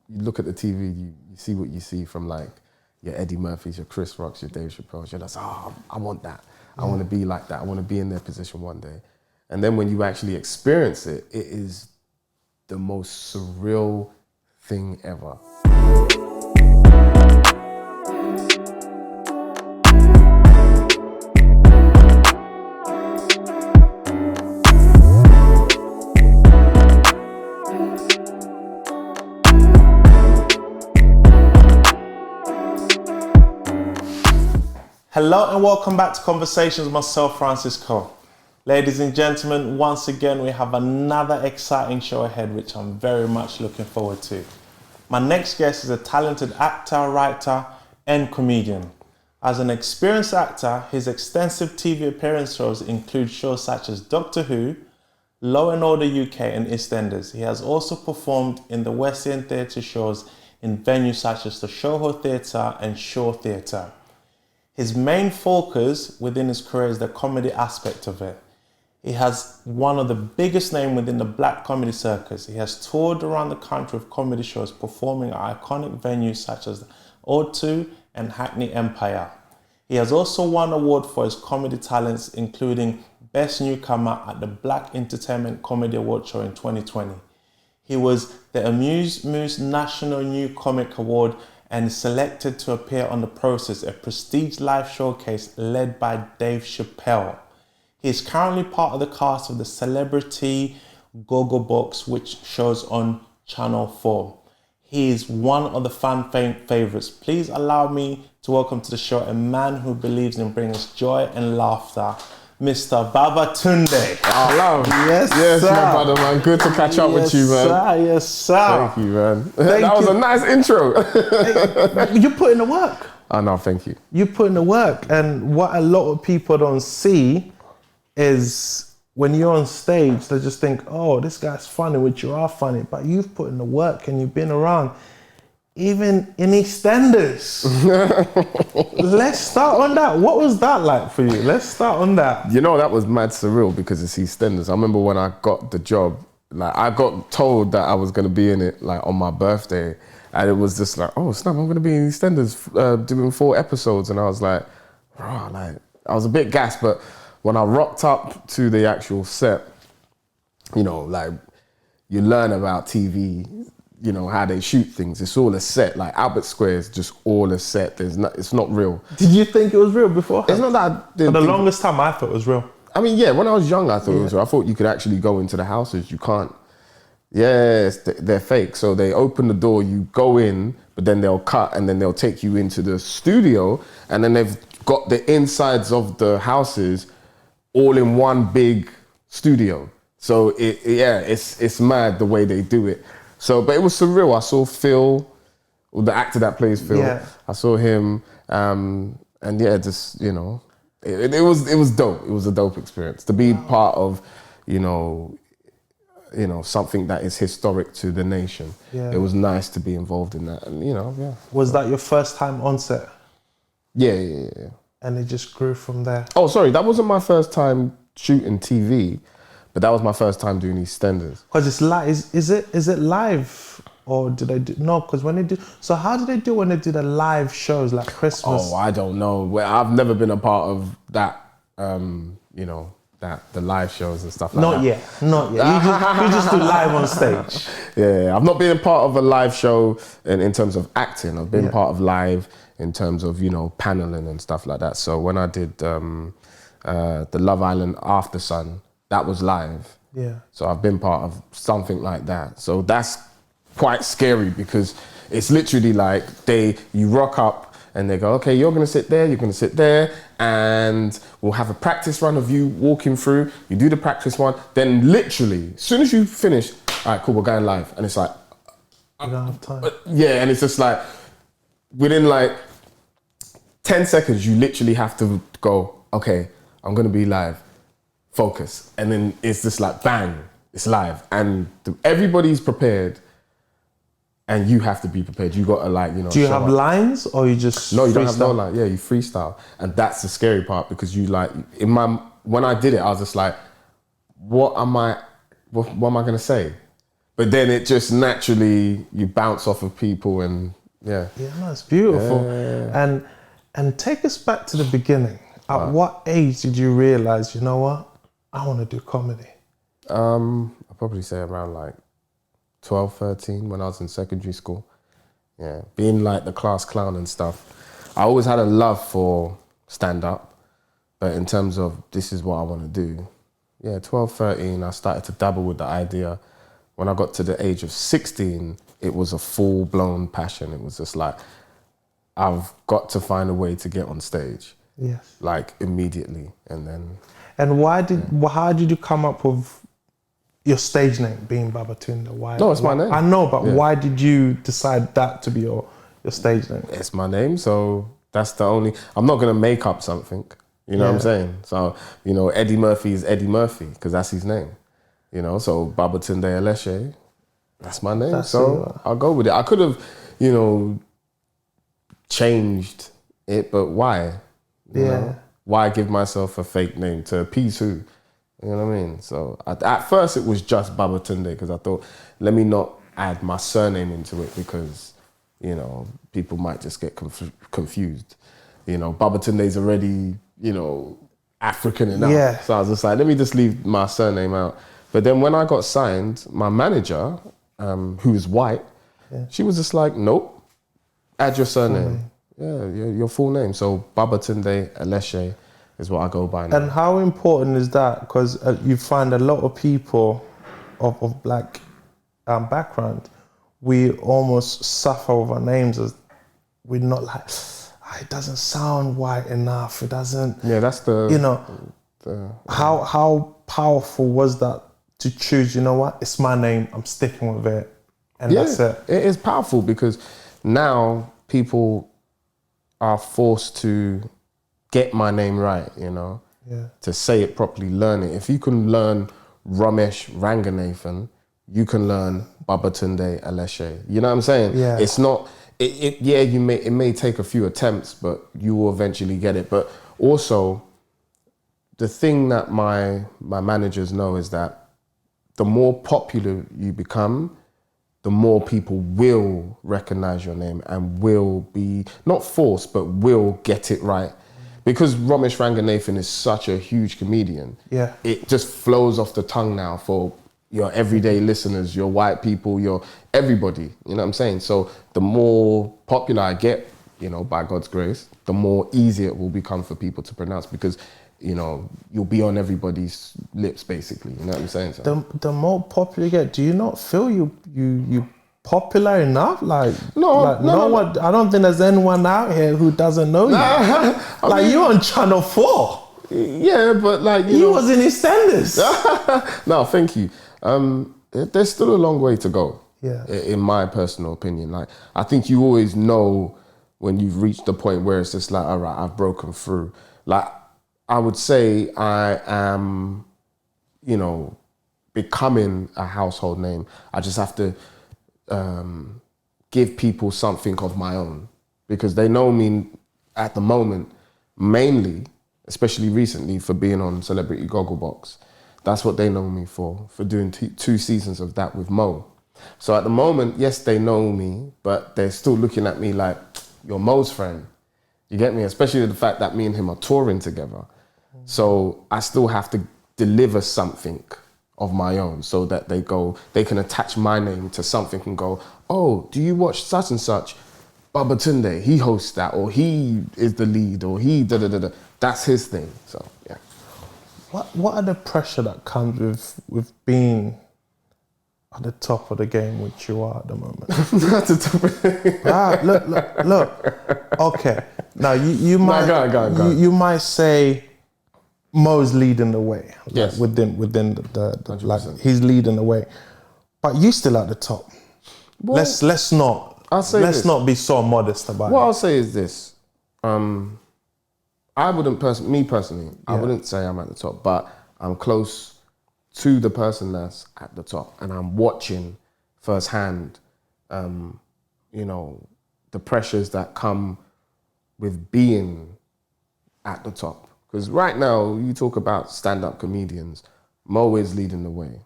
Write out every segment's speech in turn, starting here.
you look at the TV, you see what you see from like your Eddie Murphys, your Chris Rocks, your Dave Chappelle's. You're like, I want that. I want to be like that. I want to be in their position one day. And then when you actually experience it, it is the most surreal thing ever. Hello and welcome back to Conversations with myself, Francis Koh. Ladies and gentlemen, once again we have another exciting show ahead which I'm very much looking forward to. My next guest is a talented actor, writer and comedian. As an experienced actor, his extensive TV appearances include shows such as Doctor Who, Law and Order UK and Eastenders. He has also performed in the West End theatre shows in venues such as the Soho Theatre and Shaw Theatre. His main focus within his career is the comedy aspect of it. He has one of the biggest names within the black comedy circus. He has toured around the country with comedy shows, performing at iconic venues such as O2 and Hackney Empire. He has also won awards for his comedy talents, including Best Newcomer at the Black Entertainment Comedy Award Show in 2020. He was the Amuse Moose National New Comic Award and selected to appear on The Process, a prestige live showcase led by Dave Chappelle. He is currently part of the cast of the Celebrity Go-Go Box, which shows on Channel 4. He is one of the fan favorites. Please allow me to welcome to the show a man who believes in bringing us joy and laughter, Mr. Babatunde. Hello. Yes, yes, sir. my brother, man. Good to catch up with you, man. Sir, yes, sir. Thank you, man. That was a nice intro. Hey, you put in the work. Oh, no, thank you. You put in the work, and what a lot of people don't see is when you're on stage, they just think, oh, this guy's funny, which you are funny, but you've put in the work and you've been around. Even in Eastenders. Let's start on that. What was that like for you? Let's start on that. You know, that was mad surreal because it's Eastenders. I remember when I got the job, like I got told that I was going to be in it like on my birthday, and it was just like, oh snap, I'm going to be in Eastenders doing 4 episodes, and I was like, rah, like I was a bit gassed, but when I rocked up to the actual set, you know, like you learn about TV, you know, how they shoot things. It's all a set. Like Albert Square is just all a set. It's not real. Did you think it was real before? It's not that. For the longest time, I thought it was real. I mean, yeah, when I was young, I thought it was real. I thought you could actually go into the houses. You can't. Yes, they're fake. So they open the door, you go in, but then they'll cut and then they'll take you into the studio, and then they've got the insides of the houses all in one big studio. So it's mad the way they do it. So, but it was surreal. I saw Phil, the actor that plays Phil. Yeah. I saw him, and yeah, just you know, it was dope. It was a dope experience to be part of, you know, something that is historic to the nation. Yeah. It was nice to be involved in that, and you know, yeah. Was that your first time on set? Yeah. And it just grew from there. Oh, sorry, that wasn't my first time shooting TV. But that was my first time doing Eastenders. Because it's live. Is it live, or do they do? No, because when they do. So how do they do when they do the live shows like Christmas? Oh, I don't know. Well, I've never been a part of that. You know, the live shows and stuff like that. Not yet. You just do live on stage. Yeah, I've not been a part of a live show in terms of acting. I've been part of live in terms of, you know, paneling and stuff like that. So when I did the Love Island After Sun, that was live. Yeah. So I've been part of something like that. So that's quite scary because it's literally like you rock up and they go, okay, you're gonna sit there, and we'll have a practice run of you walking through. You do the practice one, then literally, as soon as you finish, all right, cool, we're going live. And it's like, you don't have time. Yeah, and it's just like, within like 10 seconds, you literally have to go, okay, I'm gonna be live. Focus, and then it's just like bang, it's live, and everybody's prepared, and you have to be prepared. You got to like, you know. Do you have lines, or you just no? You don't have no line. Yeah, you freestyle, and that's the scary part because you like when I did it, I was just like, what am I gonna say? but then it just naturally, you bounce off of people and yeah. Yeah, no, it's beautiful. Yeah. And take us back to the beginning. At what age did you realize, you know what, I want to do comedy? I'll probably say around like 12, 13 when I was in secondary school. Yeah, being like the class clown and stuff. I always had a love for stand-up, but in terms of this is what I want to do, yeah, 12, 13, I started to dabble with the idea. When I got to the age of 16, it was a full-blown passion. It was just like, I've got to find a way to get on stage. Yes. Like immediately, and then. And how did you come up with your stage name being Babatunde? Why? No, it's my name. I know, but why did you decide that to be your stage name? It's my name, so that's the only. I'm not gonna make up something. You know what I'm saying? So Eddie Murphy is Eddie Murphy because that's his name. So Babatunde Aleshe, that's my name. So I'll go with it. I could have, changed it, but why? You know? Why give myself a fake name to appease who? You know what I mean? So at first it was just Babatunde because I thought, let me not add my surname into it because, people might just get confused. Babatunde's already, African enough. Yeah. So I was just like, let me just leave my surname out. But then when I got signed, my manager, who is white, she was just like, nope, add your surname. Yeah, your full name. So Babatunde Aleshe is what I go by now. And how important is that? Because you find a lot of people of black background, we almost suffer with our names as we're not like, it doesn't sound white enough. It doesn't. Yeah, that's the. How powerful was that to choose? You know what? It's my name. I'm sticking with it, and that's it. It is powerful because now people are forced to get my name right, to say it properly, learn it. If you can learn Ramesh Ranganathan, you can learn Babatunde Aleshe. You know what I'm saying? Yeah. It's not, it may take a few attempts, but you will eventually get it. But also, the thing that my managers know is that the more popular you become, the more people will recognize your name and will be, not forced, but will get it right. Because Ramesh Ranganathan is such a huge comedian, it just flows off the tongue now for your everyday listeners, your white people, your everybody, you know what I'm saying? So the more popular I get, by God's grace, the more easy it will become for people to pronounce because, you'll be on everybody's lips basically, you know what I'm saying? So. The more popular you get, do you not feel you popular enough? No. I don't think there's anyone out here who doesn't know you. You're on Channel 4. Yeah, but you was in Eastenders. No, thank you. There's still a long way to go. Yeah. In my personal opinion, I think you always know when you've reached the point where it's just like, all right, I've broken through. I would say I am, becoming a household name. I just have to give people something of my own because they know me at the moment mainly, especially recently, for being on Celebrity Gogglebox. That's what they know me for doing 2 seasons of that with Mo. So at the moment, yes, they know me, but they're still looking at me like, you're Mo's friend. You get me? Especially the fact that me and him are touring together. So I still have to deliver something of my own so that they can attach my name to something and go, oh, do you watch such and such? Babatunde, he hosts that, or he is the lead, or he da-da-da-da. That's his thing, so yeah. What are the pressure that comes with being at the top of the game, which you are at the moment? At the top of the game. Look. Okay. Now you might go. You might say Mo's leading the way. Yes. Within the he's leading the way. But you still at the top. Well, let's not be so modest about it. What I'll say is this. I wouldn't personally, I wouldn't say I'm at the top, but I'm close to the person that's at the top, and I'm watching firsthand, the pressures that come with being at the top. Because right now, you talk about stand-up comedians, Mo is leading the way.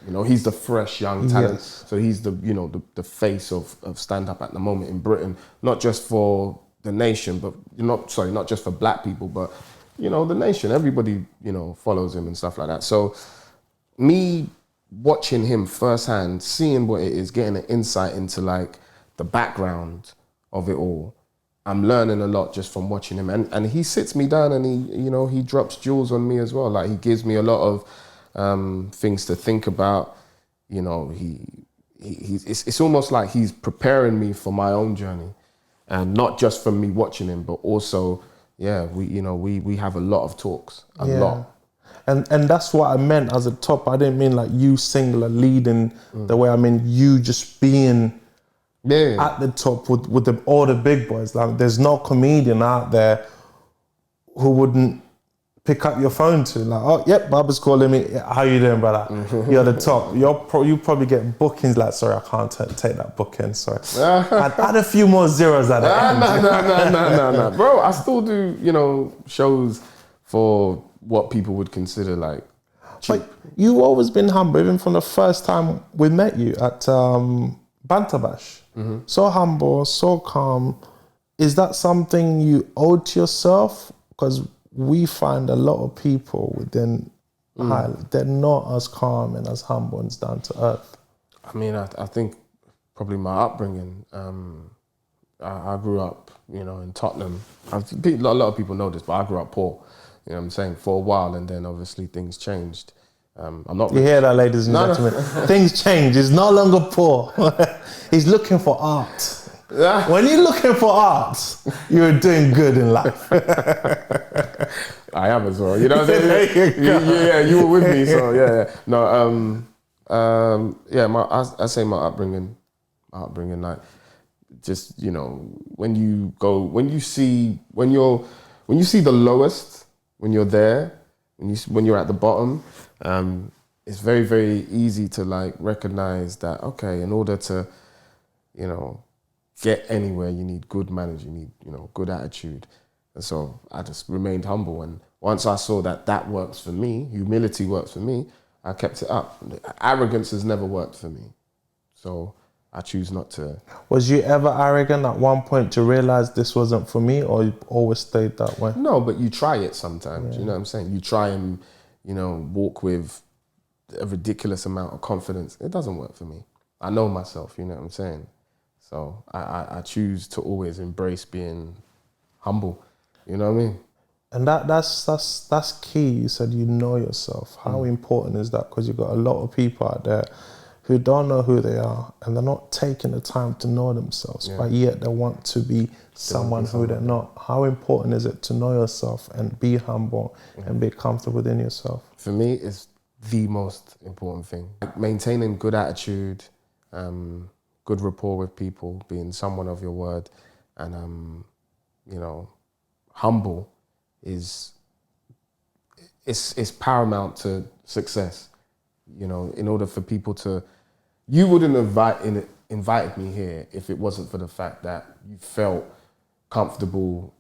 You know, he's the fresh young talent. Yes. So he's the, you know, the face of stand-up at the moment in Britain, not just for the nation, but not just for black people, but, you know, the nation. Everybody, you know, follows him and stuff like that. So me watching him firsthand, seeing what it is, getting an insight into like the background of it all, I'm learning a lot just from watching him. And he sits me down and he, you know, he drops jewels on me as well. Like he gives me a lot of things to think about. You know, it's almost like he's preparing me for my own journey, and not just from me watching him, but also, yeah, we have a lot of talks, a lot. And that's what I meant as a top. I didn't mean like you singular leading the way. I mean you just being at the top with all the big boys. Like there's no comedian out there who wouldn't pick up your phone to like, oh, yep, Baba's calling me. How you doing, brother? You're the top. You probably get bookings like, sorry, I can't take that booking. Sorry. Add a few more zeros at the end. No. Bro, I still do, you know, shows for what people would consider like cheap. But you've always been humble, even from the first time we met you at Banter Bash. So humble, so calm. Is that something you owe to yourself? Because we find a lot of people within Highland, they're not as calm and as humble and as down to earth. I mean, I think probably my upbringing. I grew up, you know, in Tottenham. A lot of people know this, but I grew up poor. You know what I'm saying? For a while, and then obviously things changed. I'm not. You hear that, ladies and gentlemen? Things change. He's no longer poor. He's looking for art. When you're looking for art, you're doing good in life. I am as well. You know what I'm saying? Yeah, you were with me, so yeah. No, I say my upbringing, like, just, you know, when you see the lowest, when you're there, when you're at the bottom, it's very, very easy to like recognize that, okay, in order to, you know, get anywhere, you need good manners, you need, you know, good attitude. And so I just remained humble. And once I saw that works for me, humility works for me, I kept it up. Arrogance has never worked for me. So I choose not to. Was you ever arrogant at one point to realize this wasn't for me, or you always stayed that way? No, but you try it sometimes, you know what I'm saying? You try and, you know, walk with a ridiculous amount of confidence. It doesn't work for me. I know myself, you know what I'm saying? So I choose to always embrace being humble. You know what I mean? And that's key. You said you know yourself. How important is that? Because you've got a lot of people out there who don't know who they are, and they're not taking the time to know themselves, but yet they want to be someone who they're not. How important is it to know yourself and be humble and be comfortable within yourself? For me, it's the most important thing. Maintaining good attitude, good rapport with people, being someone of your word, and you know, humble is paramount to success. You know, in order for people to, you wouldn't invited me here if it wasn't for the fact that you felt comfortable,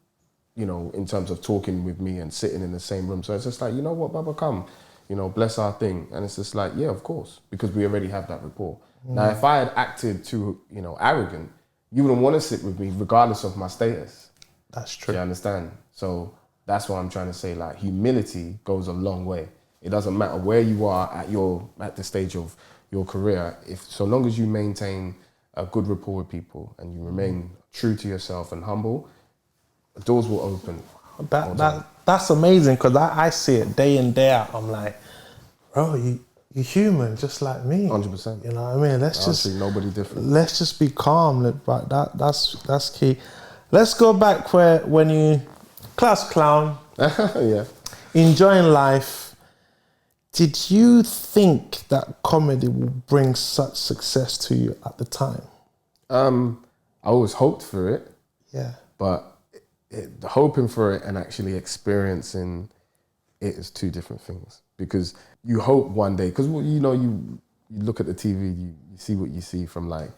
you know, in terms of talking with me and sitting in the same room. So it's just like, you know what, Baba, come, you know, bless our thing. And it's just like, yeah, of course, because we already have that rapport. Now, if I had acted too, you know, arrogant, you wouldn't want to sit with me regardless of my status. That's true. You understand? So that's what I'm trying to say. Like, humility goes a long way. It doesn't matter where you are at the stage of your career. So long as you maintain a good rapport with people and you remain true to yourself and humble, doors will open. That's amazing, because I see it day in, day out. I'm like, bro, you're human just like me. 100%. You know what I mean? Let's just treat nobody different. Let's just be calm. But that's key. Let's go back when you class clown. Yeah. Enjoying life. Did you think that comedy would bring such success to you at the time? I always hoped for it. Yeah. But hoping for it and actually experiencing it is two different things. Because you hope one day, because, you know, you look at the TV, you see what you see from like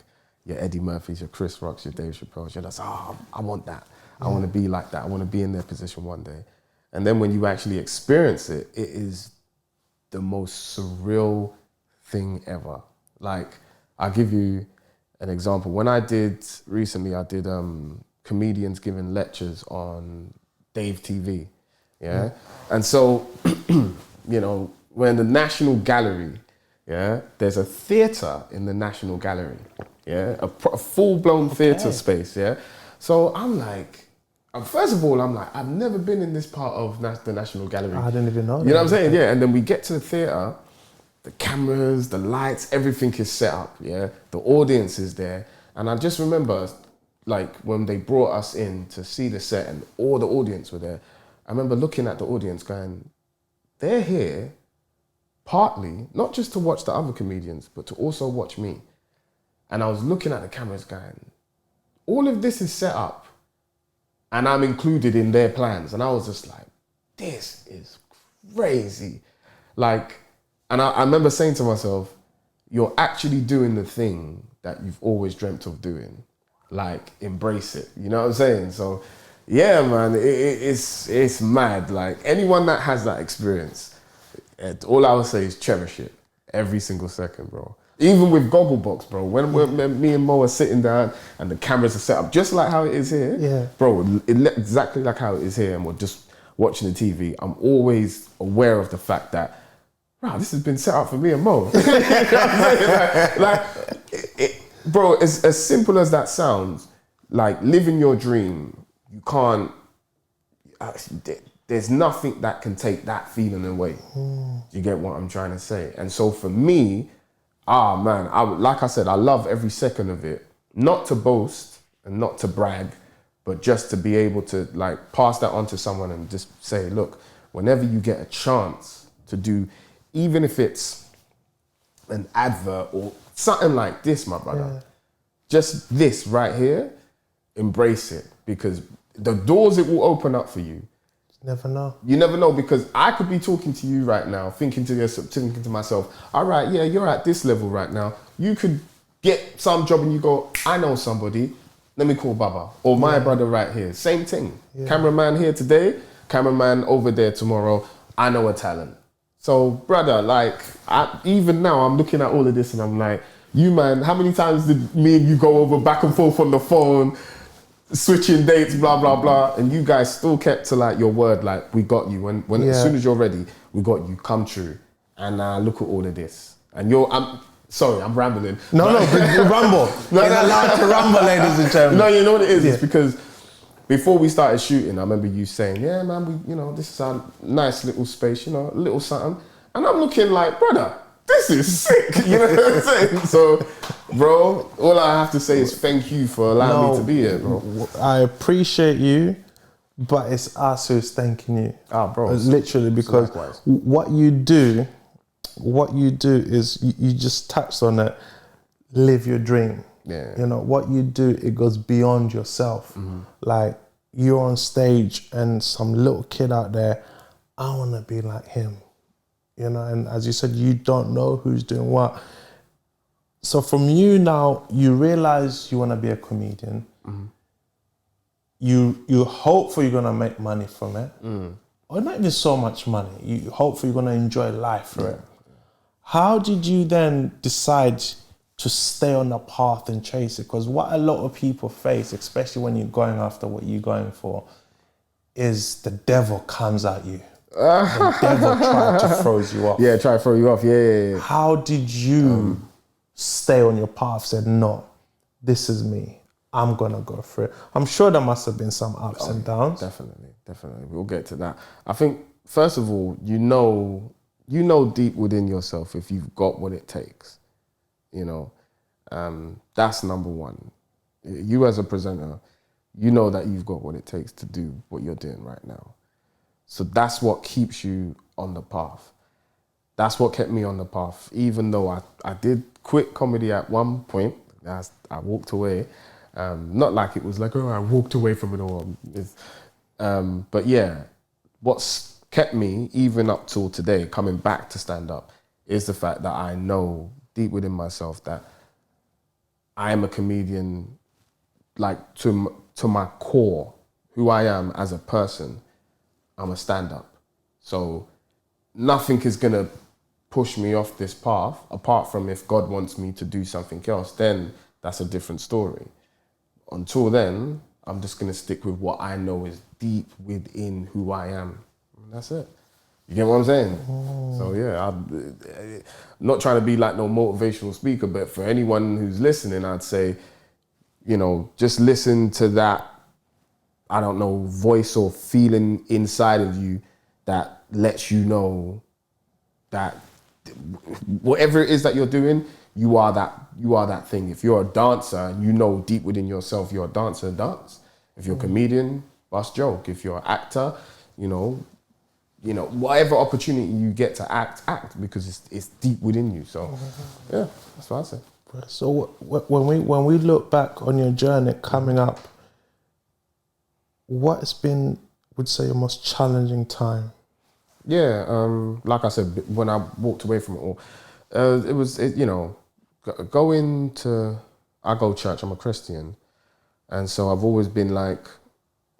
your Eddie Murphys, your Chris Rocks, your Dave Chappelle's. You're just, I want that. I want to be like that. I want to be in their position one day. And then when you actually experience it, it is the most surreal thing ever. Like, I'll give you an example. When I did comedians giving lectures on Dave TV, yeah? And so, you know, we're in the National Gallery, yeah? There's a theatre in the National Gallery, yeah? A full-blown theatre space, yeah? So I'm like, first of all, I'm like, I've never been in this part of the National Gallery. I didn't even know that. You know what I'm saying? Yeah, and then we get to the theatre, the cameras, the lights, everything is set up, yeah? The audience is there. And I just remember, like, when they brought us in to see the set and all the audience were there, I remember looking at the audience going, they're here partly, not just to watch the other comedians, but to also watch me. And I was looking at the cameras going, all of this is set up and I'm included in their plans. And I was just like, this is crazy. Like, and I remember saying to myself, you're actually doing the thing that you've always dreamt of doing. Like, embrace it. You know what I'm saying? So, yeah, man, it's mad. Like, anyone that has that experience, all I would say is cherish it every single second, bro. Even with Gogglebox, bro, when me and Mo are sitting down and the cameras are set up just like how it is here, bro, exactly like how it is here, and we're just watching the TV, I'm always aware of the fact that, wow, this has been set up for me and Mo. You know what I'm saying? Bro, as simple as that sounds, like, living your dream, you can't, there's nothing that can take that feeling away. You get what I'm trying to say? And so for me, man, like I said, I love every second of it. Not to boast and not to brag, but just to be able to, like, pass that on to someone and just say, look, whenever you get a chance to do, even if it's an advert or something like this, my brother, just this right here, embrace it, because the doors it will open up for you. Never know. You never know, because I could be talking to you right now, thinking to myself, all right, yeah, you're at this level right now. You could get some job and you go, I know somebody, let me call Baba. Or my brother right here, same thing. Cameraman here today, cameraman over there tomorrow, I know a talent. So, brother, like, even now I'm looking at all of this and I'm like, you, man, how many times did me and you go over back and forth on the phone, switching dates, blah, blah, blah, and you guys still kept to, like, your word, like, we got you. When as soon as you're ready, we got you, come true. And look at all of this. And I'm rambling. No, rumble. You're allowed to rumble, ladies and gentlemen. No, you know what it is? It's because before we started shooting, I remember you saying, yeah, man, this is our nice little space, a little something. And I'm looking like, brother, this is sick. You know what I'm saying? So, bro, all I have to say is thank you for allowing me to be here, bro. I appreciate you, but it's us who's thanking you. Bro. Literally, because what you do is, you just touched on it, live your dream. Yeah. What you do, it goes beyond yourself. Like, you're on stage and some little kid out there, I want to be like him. And as you said, you don't know who's doing what. So from you now, you realize you want to be a comedian. You hopefully you're going to make money from it. Or not even so much money. You hopefully you're going to enjoy life for it. How did you then decide to stay on the path and chase it? Because what a lot of people face, especially when you're going after what you're going for, is the devil comes at you. The devil tried to throw you off. Yeah, try to throw you off. Yeah. How did you stay on your path? Said, no, this is me. I'm gonna go for it. I'm sure there must have been some ups and downs. Definitely. We'll get to that. I think, first of all, you know deep within yourself if you've got what it takes. That's number one. You as a presenter, you know that you've got what it takes to do what you're doing right now. So that's what keeps you on the path. That's what kept me on the path. Even though I did quit comedy at one point, I walked away. Not like it was like, I walked away from it all. But yeah, what's kept me, even up till today, coming back to stand up, is the fact that I know deep within myself that I am a comedian, like, to my core, who I am as a person. I'm a stand-up. So nothing is gonna push me off this path, apart from if God wants me to do something else, then that's a different story. Until then, I'm just going to stick with what I know is deep within who I am. And that's it. You get what I'm saying? So yeah, I'm not trying to be like no motivational speaker, but for anyone who's listening, I'd say, you know, just listen to that, I don't know, voice or feeling inside of you that lets you know that whatever it is that you're doing, you are that thing. If you're a dancer, you know deep within yourself you're a dancer, dance. If you're a comedian, bust joke. If you're an actor, you know, whatever opportunity you get to act, because it's deep within you. So yeah, that's what I say. So when we look back on your journey coming up, what has been, would say, your most challenging time? Yeah, like I said, when I walked away from it all, you know, going to, I go to church, I'm a Christian. And so I've always been like,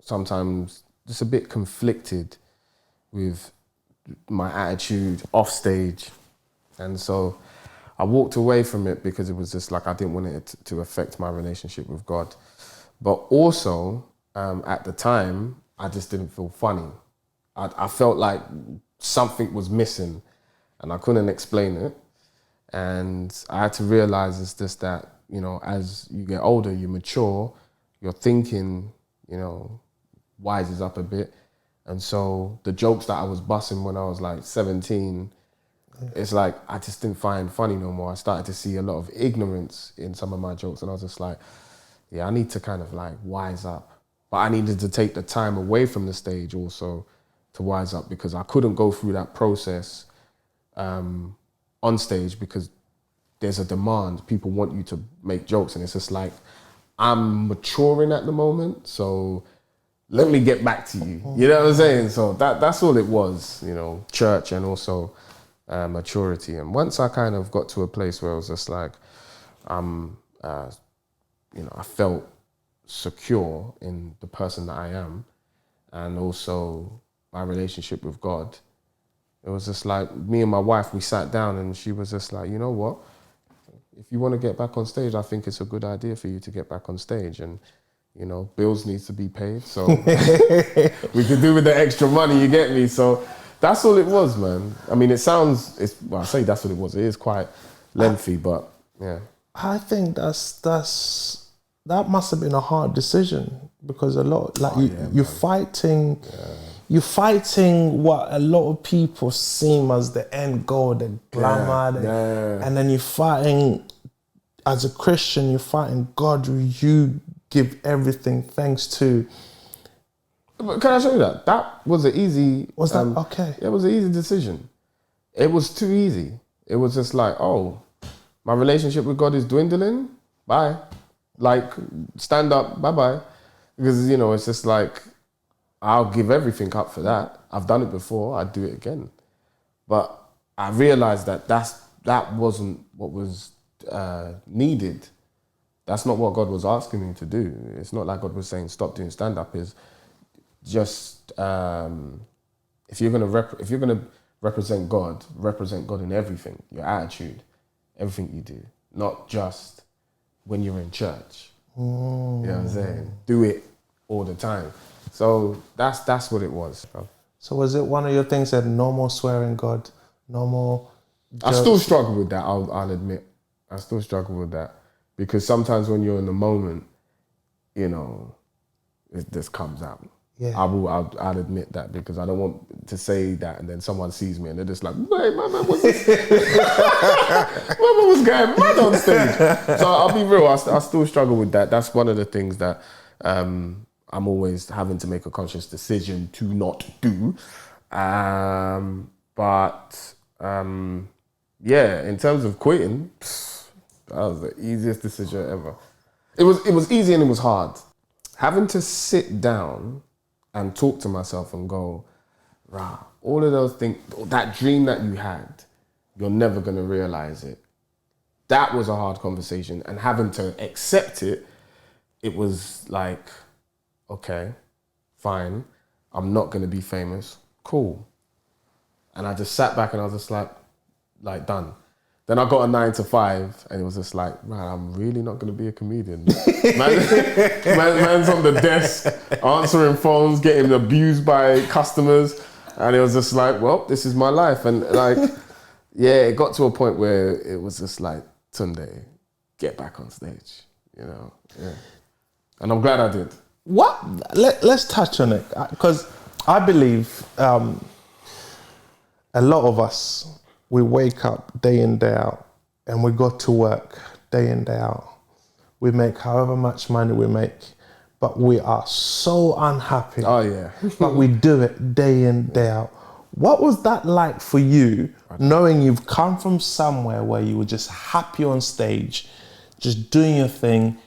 sometimes just a bit conflicted with my attitude off stage. And so I walked away from it because it was just like, I didn't want it to affect my relationship with God. But also, at the time, I just didn't feel funny. I felt like something was missing and I couldn't explain it. And I had to realize it's just that, you know, as you get older, you mature, your thinking, you know, wises up a bit. And so the jokes that I was busting when I was like 17, it's like I just didn't find funny no more. I started to see a lot of ignorance in some of my jokes, and I was just like, yeah, I need to kind of like wise up. But I needed to take the time away from the stage also to wise up, because I couldn't go through that process on stage because there's a demand. People want you to make jokes, and it's just like, I'm maturing at the moment, so let me get back to you. You know what I'm saying? So that's all it was, you know, church and also maturity. And once I kind of got to a place where I was just like, you know, I felt secure in the person that I am, and also my relationship with God. It was just like, me and my wife, we sat down and she was just like, you know what? If you want to get back on stage, I think it's a good idea for you to get back on stage. And, you know, bills needs to be paid. So we could do with the extra money, you get me? So that's all it was, man. I mean, well, I say that's what it was. It is quite lengthy, but yeah. I think that must have been a hard decision, because a lot, like you're fighting what a lot of people seem as the end goal, the glamour, and then you're fighting, as a Christian, you're fighting God who you give everything thanks to. But can I show you that? That was an easy... Was that okay? It was an easy decision. It was too easy. It was just like, oh, my relationship with God is dwindling? Bye. Like, stand up, bye-bye. Because, you know, it's just like, I'll give everything up for that. I've done it before, I'd do it again. But I realized that wasn't what was needed. That's not what God was asking me to do. It's not like God was saying, stop doing stand-up. Is just, if you're gonna represent God in everything, your attitude, everything you do, not just when you're in church. You know what I'm saying? Do it all the time. So that's what it was. So was it one of your things that no more swearing God, no more... I still struggle with that, I'll admit. I still struggle with that. Because sometimes when you're in the moment, you know, it just comes out. Yeah. I'll admit that, because I don't want to say that and then someone sees me and they're just like, wait, my man, what's this? My man was going mad on stage. So I'll be real, I still struggle with that. That's one of the things that I'm always having to make a conscious decision to not do. Yeah, in terms of quitting, that was the easiest decision ever. It was easy and it was hard. Having to sit down and talk to myself and go, rah, all of those things, that dream that you had, you're never gonna realize it. That was a hard conversation, and having to accept it, it was like, okay, fine, I'm not gonna be famous, cool. And I just sat back and I was just like, like done. Then I got a 9 to 5, and it was just like, man, I'm really not going to be a comedian. Man's on the desk, answering phones, getting abused by customers. And it was just like, well, this is my life. And like, yeah, it got to a point where it was just like, Tunde, get back on stage, you know? Yeah. And I'm glad I did. What? Let's touch on it. Because I believe a lot of us, we wake up day in, day out, and we go to work day in, day out. We make however much money we make, but we are so unhappy. Oh, yeah. But we do it day in, day out. What was that like for you, knowing you've come from somewhere where you were just happy on stage, just doing your thing,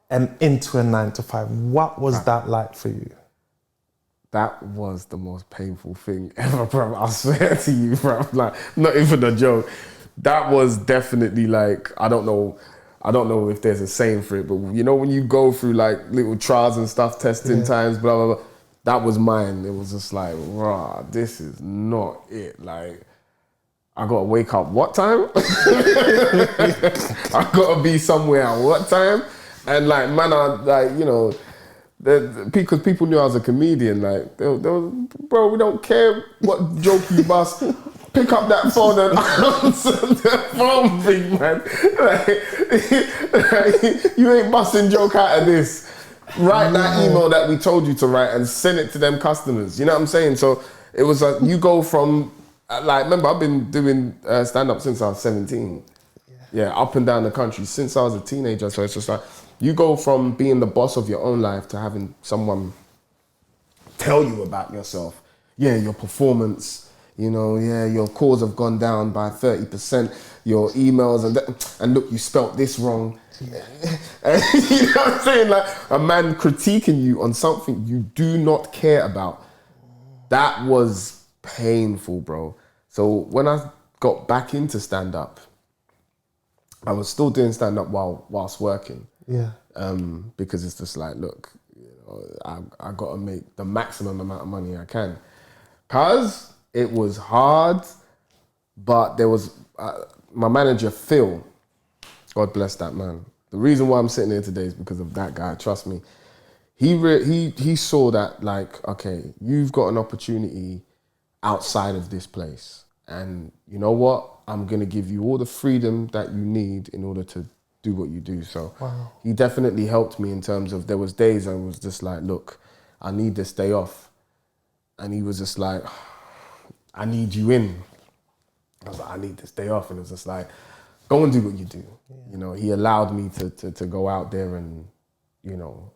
and into a 9 to 5? What was that like for you? That was the most painful thing ever, bro. I swear to you, bro. Like, not even a joke. That was definitely like, I don't know if there's a saying for it, but you know when you go through like little trials and stuff, testing times, blah, blah, blah. That was mine. It was just like, rah, this is not it. Like, I gotta wake up what time? I gotta be somewhere at what time? And like, man, I like, you know, because people knew I was a comedian, like, they was, bro, we don't care what joke you bust. Pick up that phone and answer the phone, big man. Like, you ain't busting joke out of this. Write that email that we told you to write and send it to them customers. You know what I'm saying? So it was like, you go from, like, remember, I've been doing stand-up since I was 17. Yeah, up and down the country since I was a teenager. So it's just like, you go from being the boss of your own life to having someone tell you about yourself. Yeah, your performance, you know, yeah, your calls have gone down by 30%, your emails, and look, you spelt this wrong. Yeah. You know what I'm saying? Like, a man critiquing you on something you do not care about. That was painful, bro. So when I got back into stand-up, I was still doing stand-up whilst working. Yeah. Because it's just like, look, you know, I got to make the maximum amount of money I can. Cause it was hard, but there was my manager Phil. God bless that man. The reason why I'm sitting here today is because of that guy. Trust me. He saw that, like, okay, you've got an opportunity outside of this place, and you know what? I'm gonna give you all the freedom that you need in order to do what you do. So he definitely helped me in terms of, there was days I was just like, look, I need this day off. And he was just like, I need you in. I was like, I need this day off. And it was just like, go and do what you do. Yeah. You know, he allowed me to go out there and, you know,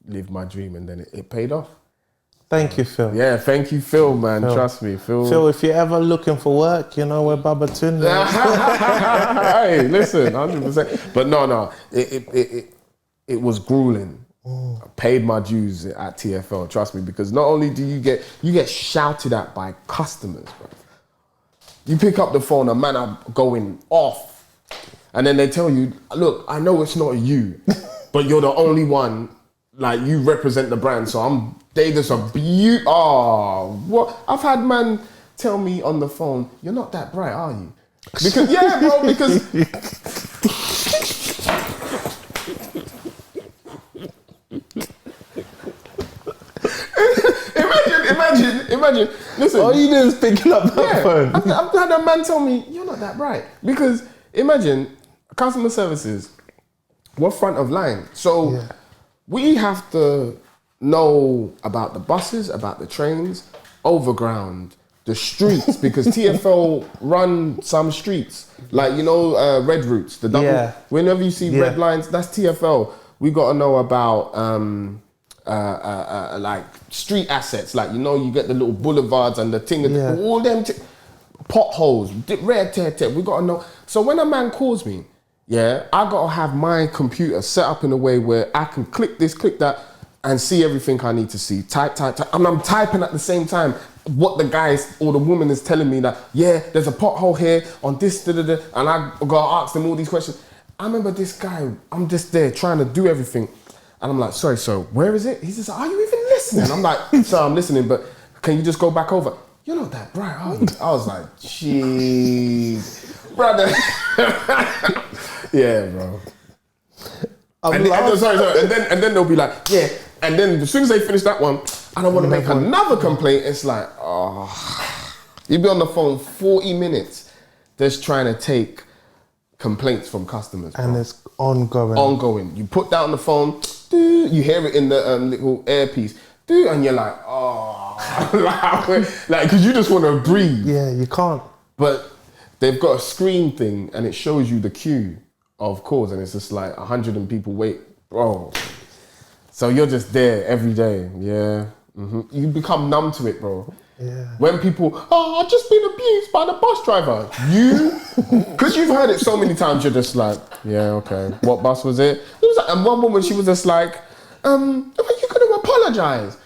live my dream, and then it paid off. Thank you, Phil. Yeah, thank you, Phil, man. Phil. Trust me, Phil. Phil, if you're ever looking for work, you know where Babatunde is. Hey, listen, 100%. But no, it was grueling. I paid my dues at TFL, trust me, because not only do you get shouted at by customers, bro. You pick up the phone, a man are going off, and then they tell you, look, I know it's not you, but you're the only one, like, you represent the brand, so they just what? I've had man tell me on the phone, you're not that bright, are you? Because, yeah, bro, because... Imagine, listen. All you do is picking up that phone. I've had a man tell me, you're not that bright. Because imagine, customer services, we're front of line. So we have to know about the buses, about the trains, overground, the streets, because TFL run some streets. Like, you know, red routes, the double. Whenever you see red lines, that's TFL. We got to know about... like street assets, like, you know, you get the little boulevards and the thing, all them potholes, red tear, we gotta know. So when a man calls me, I gotta have my computer set up in a way where I can click this, click that, and see everything I need to see. Type. And I'm typing at the same time what the guy or the woman is telling me, that, there's a pothole here on this, and I gotta ask them all these questions. I remember this guy, I'm just there trying to do everything. And I'm like, sorry, so where is it? He says, are you even listening? I'm like, sir, I'm listening, but can you just go back over? you're not that bright, are you? I was like, jeez, brother. Yeah, bro. And then they'll be like, yeah. And then as soon as they finish that one, I don't want to make another complaint. It's like, oh, you'd be on the phone 40 minutes just trying to take complaints from customers. Bro. And it's ongoing. Ongoing. You put down the phone, you hear it in the little earpiece, and you're like, oh, like, because you just want to breathe. Yeah, you can't. But they've got a screen thing and it shows you the queue of calls, and it's just like 100 and people wait, bro. So you're just there every day, yeah. Mm-hmm. You become numb to it, bro. Yeah. When people, I've just been abused by the bus driver. Because you've heard it so many times, you're just like, yeah, okay. What bus was it? And one woman, she was just like, you're going to apologize.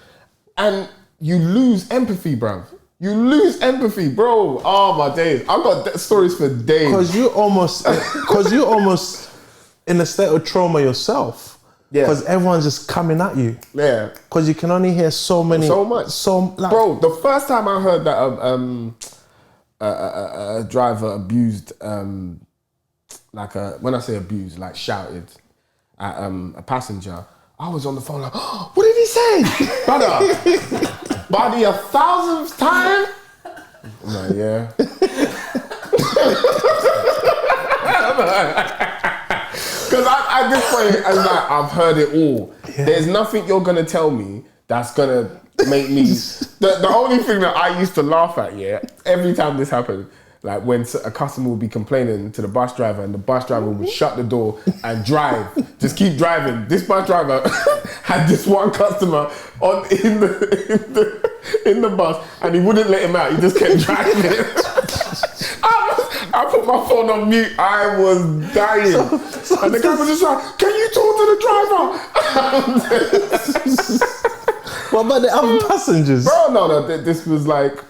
And you lose empathy, bruv. You lose empathy, bro. Oh my days. I've got stories for days. Because you almost in a state of trauma yourself. Yeah. Because everyone's just coming at you. Yeah. Because you can only hear so much. Bro, the first time I heard that a driver abused, when I say abused, like shouted at a passenger, I was on the phone like, oh, what did he say? Brother, by the 1,000th time? I'm like, yeah. Because at this point, I've heard it all. Yeah. There's nothing you're going to tell me that's going to make me... The only thing that I used to laugh at, every time this happened, like when a customer would be complaining to the bus driver and the bus driver would shut the door and drive, just keep driving. This bus driver had this one customer in the bus and he wouldn't let him out. He just kept driving. I put my phone on mute. I was dying. And the guy was just like, can you talk to the driver? What about the other passengers? Bro, no, this was like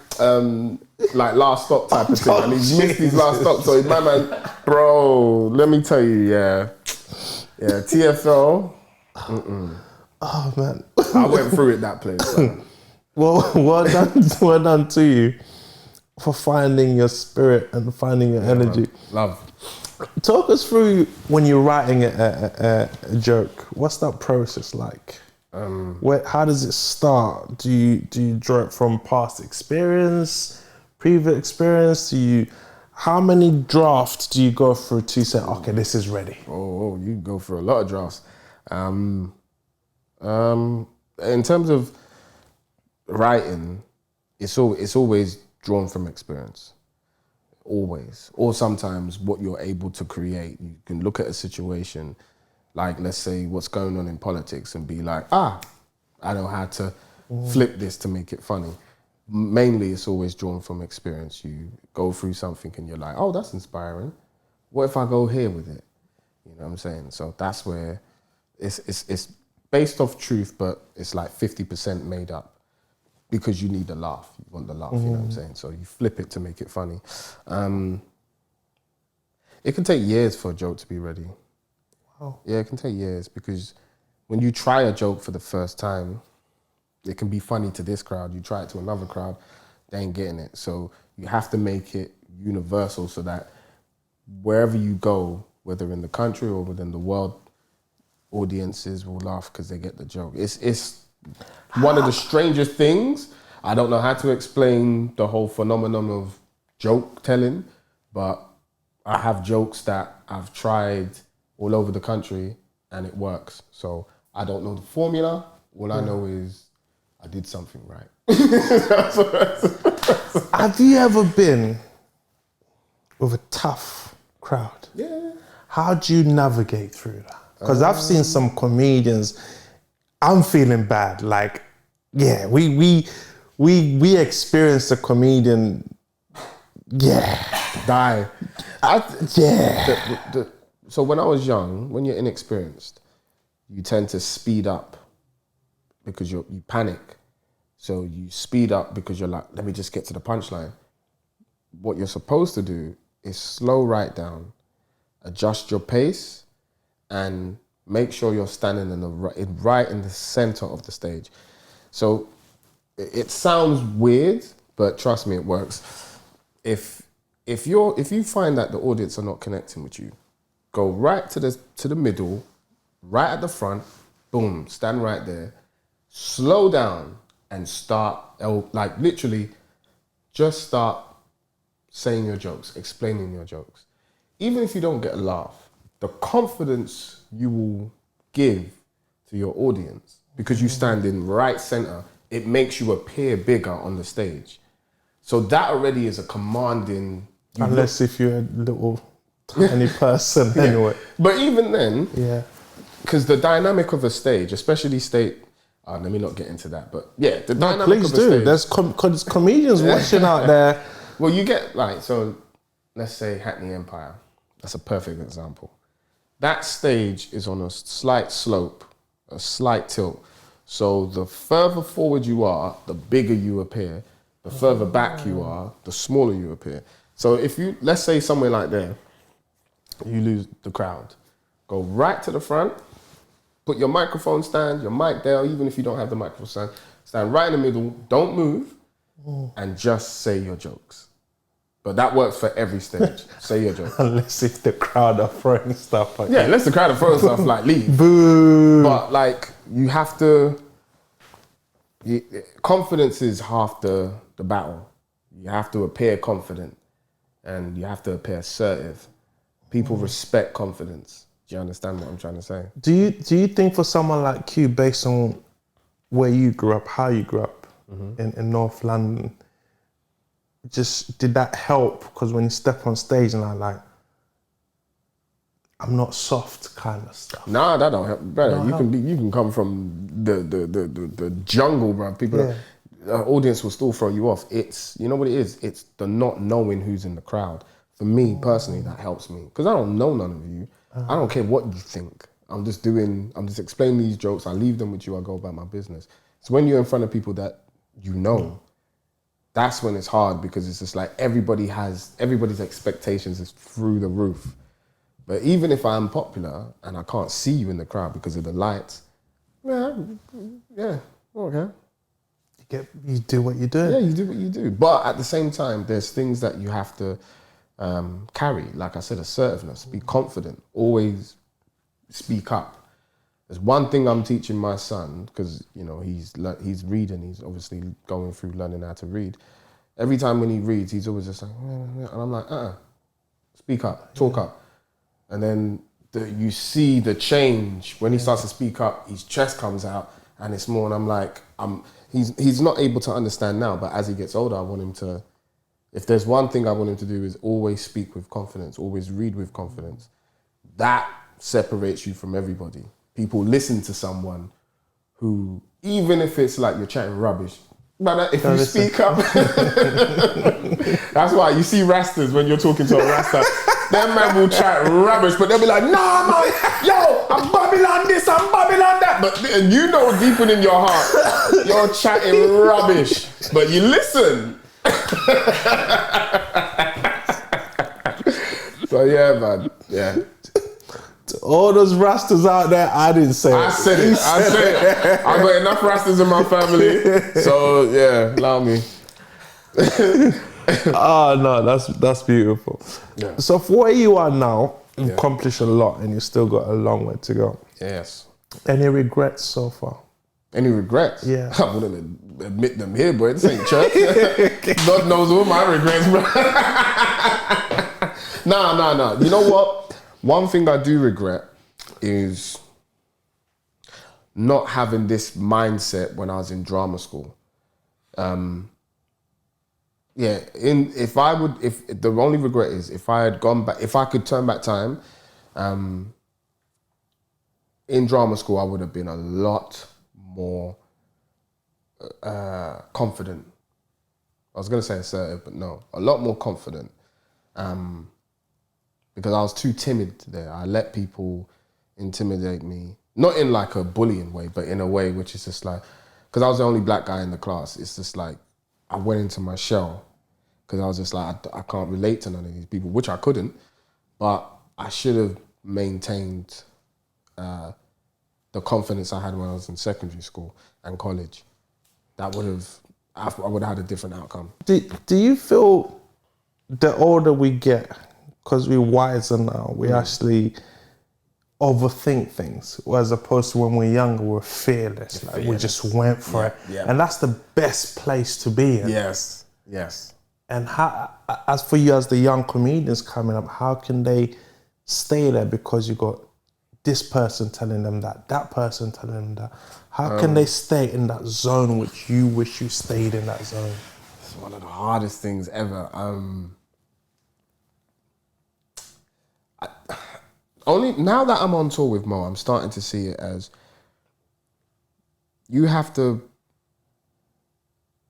last stop type of thing. And he missed his last stop. So my man, bro, let me tell you, yeah, TFL. Oh, man. I went through it, that place. So. Well done to you for finding your spirit and finding your energy. Man. Love. Talk us through when you're writing a joke. What's that process like? How does it start? Do you draw it from past experience, previous experience? How many drafts do you go through to say, okay, this is ready? Oh, you go for a lot of drafts. In terms of writing, it's always drawn from experience. Always. Or sometimes what you're able to create. You can look at a situation, like let's say what's going on in politics, and be like, I know how to flip this to make it funny. Mainly it's always drawn from experience. You go through something and you're like, oh, that's inspiring. What if I go here with it? You know what I'm saying? So that's where it's based off truth, but it's like 50% made up. Because you need a laugh. You want the laugh, you know what I'm saying? So you flip it to make it funny. It can take years for a joke to be ready. Wow. Yeah, it can take years because when you try a joke for the first time, it can be funny to this crowd. You try it to another crowd, they ain't getting it. So you have to make it universal so that wherever you go, whether in the country or within the world, audiences will laugh because they get the joke. It's one of the strangest things. I don't know how to explain the whole phenomenon of joke telling, but I have jokes that I've tried all over the country and it works. So I don't know the formula. All I know is I did something right. Have you ever been with a tough crowd? Yeah. How do you navigate through that? Because I've seen some comedians, I'm feeling bad. Like, yeah, we experienced a comedian, die. So when I was young, when you're inexperienced, you tend to speed up because you panic. So you speed up because you're like, let me just get to the punchline. What you're supposed to do is slow right down, adjust your pace, and make sure you're standing right in the center of the stage. So it sounds weird, but trust me, it works. If you find that the audience are not connecting with you, go right to the middle, right at the front, boom, stand right there, slow down and start, like literally just start saying your jokes, explaining your jokes. Even if you don't get a laugh, the confidence you will give to your audience, because you stand in right center, it makes you appear bigger on the stage. So that already is a commanding... Unless if you're a little tiny person anyway. But even then, yeah, because the dynamic of a stage, especially let me not get into that, but yeah, the dynamic please of a stage... There's comedians watching out there. Well, you get, like, so let's say Hackney Empire. That's a perfect example. That stage is on a slight slope, a slight tilt. So the further forward you are, the bigger you appear. The further back you are, the smaller you appear. So if you, let's say somewhere like there, you lose the crowd. Go right to the front, put your microphone stand, your mic there, even if you don't have the microphone stand right in the middle, don't move, and just say your jokes. But that works for every stage. Say your jokes. Unless if the crowd are throwing stuff at you. Yeah, unless the crowd are throwing stuff, like, leave. Boo! But, like, you have to... confidence is half the battle. You have to appear confident and you have to appear assertive. People respect confidence. Do you understand what I'm trying to say? Do you think for someone like you, based on where you grew up, how you grew up in North London, just did that help? Because when you step on stage and I'm not soft kind of stuff. Nah, that don't help. Brother, you can come from the jungle, bro. People, the audience will still throw you off. It's, you know what it is? It's the not knowing who's in the crowd. For me personally, that helps me because I don't know none of you. I don't care what you think. I'm just explaining these jokes. I leave them with you. I go about my business. So when you're in front of people that you know, that's when it's hard because it's just like everybody's expectations is through the roof. But even if I'm popular and I can't see you in the crowd because of the lights, yeah, okay. You do what you do. Yeah, you do what you do. But at the same time, there's things that you have to carry. Like I said, assertiveness, be confident, always speak up. There's one thing I'm teaching my son, because you know he's reading, he's obviously going through learning how to read. Every time when he reads, he's always just like, and I'm like, speak up, talk up. And then you see the change when he starts to speak up, his chest comes out and it's more, and I'm like, he's not able to understand now, but as he gets older, I want him to, if there's one thing I want him to do is always speak with confidence, always read with confidence. That separates you from everybody. People listen to someone who, even if it's like you're chatting rubbish, but if you speak up, that's why you see Rastas when you're talking to a Rasta, them man will chat rubbish, but they'll be like, nah man, yo, I'm Babylon this, I'm Babylon that. But and you know deep within your heart, you're chatting rubbish, but you listen. So yeah, man, yeah. To all those Rastas out there, I didn't say it. I said it. I've got enough Rastas in my family, so yeah, allow me. No, that's beautiful. Yeah. So for where you are now, you've accomplished a lot and you've still got a long way to go. Yes. Any regrets so far? Any regrets? Yeah. I wouldn't admit them here, boy. This ain't church. God knows all my regrets, bro. Nah. You know what? One thing I do regret is not having this mindset when I was in drama school. If the only regret is if I had gone back, if I could turn back time, in drama school, I would have been a lot more confident. I was going to say assertive, but no, a lot more confident. Because I was too timid there. I let people intimidate me. Not in like a bullying way, but in a way which is just like, because I was the only black guy in the class, it's just like, I went into my shell. Because I was just like, I can't relate to none of these people, which I couldn't. But I should have maintained the confidence I had when I was in secondary school and college. That would have I would have had a different outcome. Do you feel the older we get, because we're wiser now, we actually overthink things, as opposed to when we're younger, we're fearless. Like we just went for it. Yeah. And that's the best place to be in. Yes. And how, as for you as the young comedians coming up, how can they stay there because you got this person telling them that person telling them that? How can they stay in that zone which you wish you stayed in that zone? It's one of the hardest things ever. Only now that I'm on tour with Mo, I'm starting to see it as you have to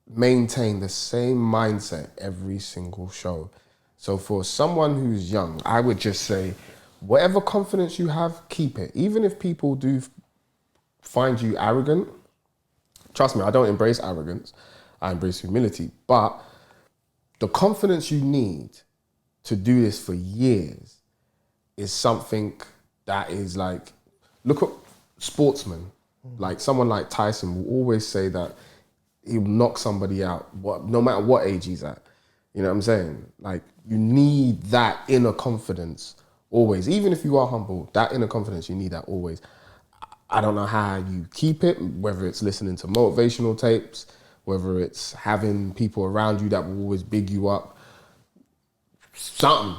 maintain the same mindset every single show. So for someone who's young, I would just say, whatever confidence you have, keep it. Even if people do find you arrogant, trust me, I don't embrace arrogance. I embrace humility. But the confidence you need to do this for years is something that is like, look at sportsmen. Like someone like Tyson will always say that he'll knock somebody out, no matter what age he's at. You know what I'm saying? Like, you need that inner confidence always. Even if you are humble, that inner confidence, you need that always. I don't know how you keep it, whether it's listening to motivational tapes, whether it's having people around you that will always big you up. Something.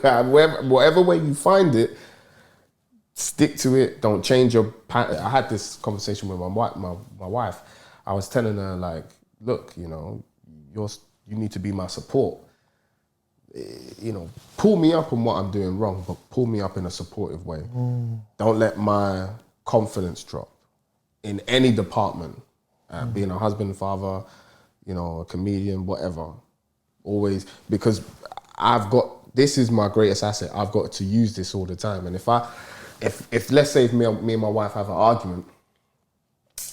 Whatever way you find it, stick to it. Don't change your pattern. I had this conversation with my wife. I was telling her, like, look, you know, you need to be my support. You know, pull me up on what I'm doing wrong, but pull me up in a supportive way. Don't let my confidence drop in any department. Being a husband, father, you know, a comedian, whatever. Always, because this is my greatest asset. I've got to use this all the time. And if let's say if me and my wife have an argument,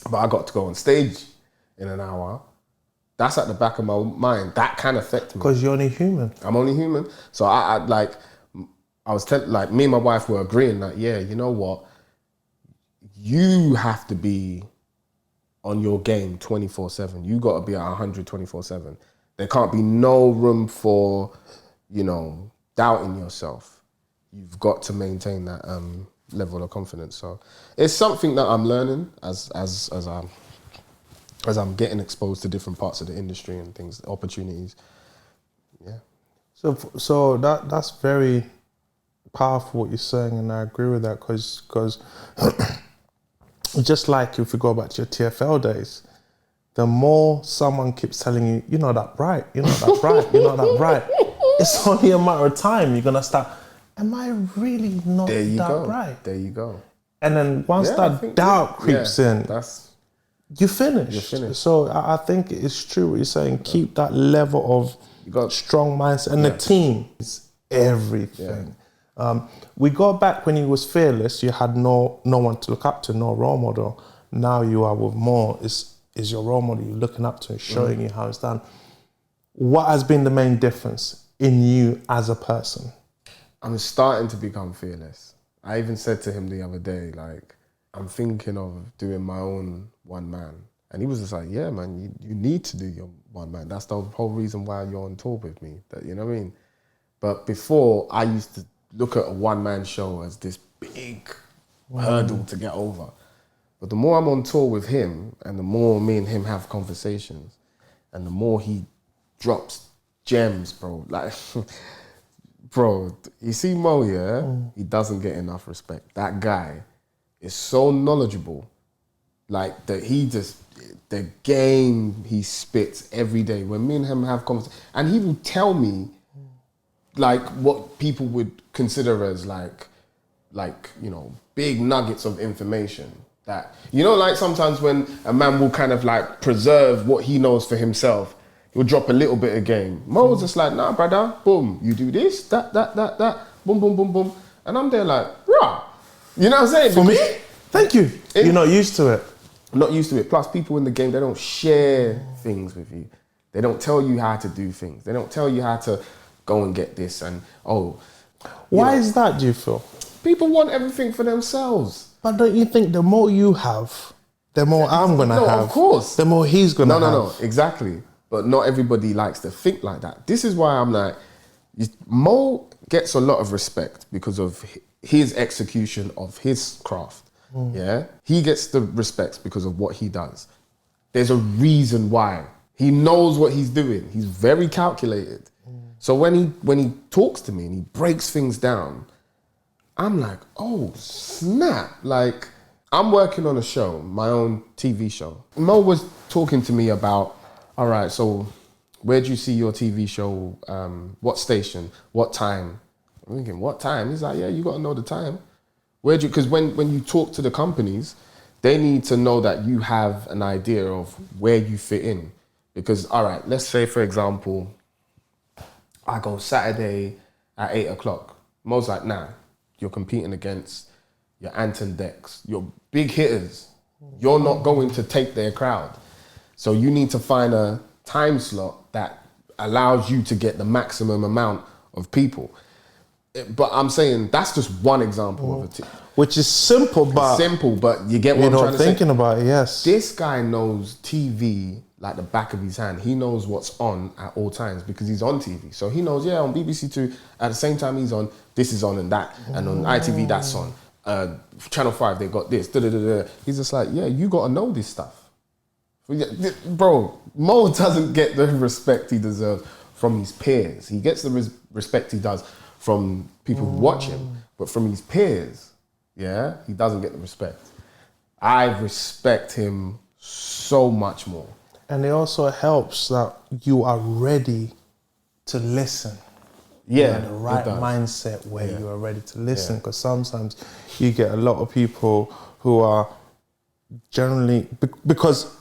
but I got to go on stage in an hour, that's at the back of my mind. That can affect me. Because you're only human. I'm only human. So me and my wife were agreeing that, yeah, you know what? You have to be on your game 24/7. You got to be at 100 24/7. There can't be no room for, you know, doubting yourself. You've got to maintain that level of confidence. So it's something that I'm learning as I'm getting exposed to different parts of the industry and things, opportunities. Yeah. So that's very powerful what you're saying, and I agree with that because just like if we go back to your TFL days, the more someone keeps telling you, you're not that bright, you're not that bright, you're not that bright, it's only a matter of time you're gonna start, am I really not that bright? There you go. And then once that doubt creeps in, you're finished. You're finished. So I think it's true what you're saying. Keep that level of strong mindset. And the team is everything. Yeah. We go back when you was fearless, you had no one to look up to, no role model. Now you are with more, is your role model you're looking up to, showing you how it's done. What has been the main difference in you as a person? I'm starting to become fearless. I even said to him the other day, like, I'm thinking of doing my own one man. And he was just like, yeah, man, you need to do your one man. That's the whole reason why you're on tour with me. You know what I mean? But before, I used to look at a one man show as this big hurdle to get over. But the more I'm on tour with him and the more me and him have conversations and the more he drops gems, bro, like, bro, you see Mo, yeah? He doesn't get enough respect. That guy is so knowledgeable, like that the game he spits every day. When me and him have conversations, and he will tell me like what people would consider as like, you know, big nuggets of information that, you know, like sometimes when a man will kind of like preserve what he knows for himself, he'll drop a little bit of game. Mo's just like, nah, brother, boom, you do this, that, boom, boom, boom, boom. And I'm there like, rah. You know what I'm saying? For me, thank you. You're not used to it. Not used to it. Plus, people in the game, they don't share things with you. They don't tell you how to do things. They don't tell you how to go and get this and, Why is that, do you feel? People want everything for themselves. But don't you think the more you have, the more I'm going to have. No, of course. The more he's going to have. No, exactly. But not everybody likes to think like that. This is why I'm like, Mo gets a lot of respect because of his execution of his craft. Yeah, he gets the respect because of what he does. There's a reason why. He knows what he's doing. He's very calculated. So when he talks to me and he breaks things down, I'm like, oh snap! Like, I'm working on a show, my own TV show. Mo was talking to me about, all right, so where do you see your TV show? What station? What time? I'm thinking, what time? He's like, yeah, you got to know the time. Because when you talk to the companies, they need to know that you have an idea of where you fit in. Because, all right, let's say, for example, I go Saturday at 8 o'clock. Mo's like, nah, you're competing against your Anton Decks, your big hitters. You're not going to take their crowd. So you need to find a time slot that allows you to get the maximum amount of people. But I'm saying that's just one example of a team. Which is simple, but you get what I'm trying to say. Thinking about it, yes. This guy knows TV like the back of his hand. He knows what's on at all times because he's on TV. So he knows, on BBC Two, at the same time he's on, this is on and that. And on ITV, that's on. Channel 5, they got this. He's just like, you got to know this stuff. Bro, Mo doesn't get the respect he deserves from his peers. He gets the respect he does from people who watch him. But from his peers, he doesn't get the respect. I respect him so much more. And it also helps that you are ready to listen. Yeah, you're in the right mindset where you are ready to listen. Because sometimes you get a lot of people who are generally, because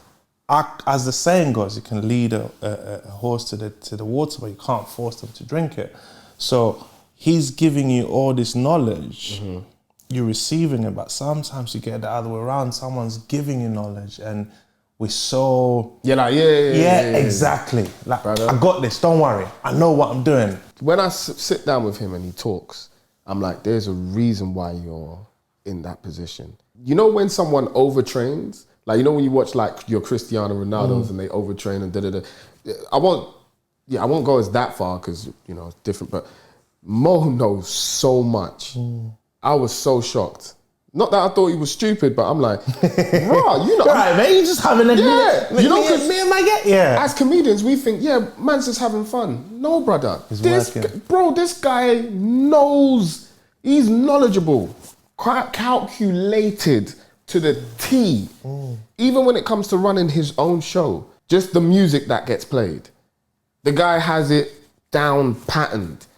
as the saying goes, you can lead a horse to the water, but you can't force them to drink it. So he's giving you all this knowledge, you're receiving it, but sometimes you get the other way around. Someone's giving you knowledge and we're so... exactly. Like, brother, I got this, don't worry. I know what I'm doing. When I sit down with him and he talks, I'm like, there's a reason why you're in that position. You know when someone overtrains? Like, you know when you watch like your Cristiano Ronaldos and they overtrain and da-da-da. I won't go as that far because, it's different, but Mo knows so much. I was so shocked. Not that I thought he was stupid, but I'm like, bro, right, man, you just having a because me and my as comedians, we think, man's just having fun. No, brother. This guy knows. He's knowledgeable, calculated to the T. Even when it comes to running his own show, just the music that gets played. The guy has it down patterned.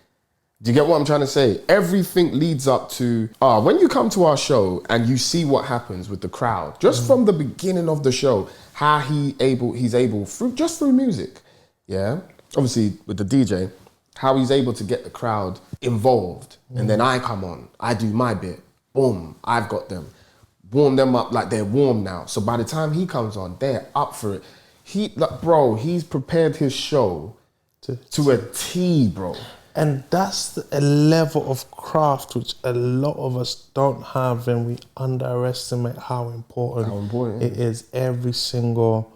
Do you get what I'm trying to say? Everything leads up to, when you come to our show and you see what happens with the crowd, just from the beginning of the show, how he's able through music, obviously with the DJ, how he's able to get the crowd involved. And then I come on, I do my bit, boom, I've got them. Warm them up like they're warm now. So by the time he comes on, they're up for it. He's prepared his show to a T, bro. And that's a level of craft which a lot of us don't have, and we underestimate how important it is every single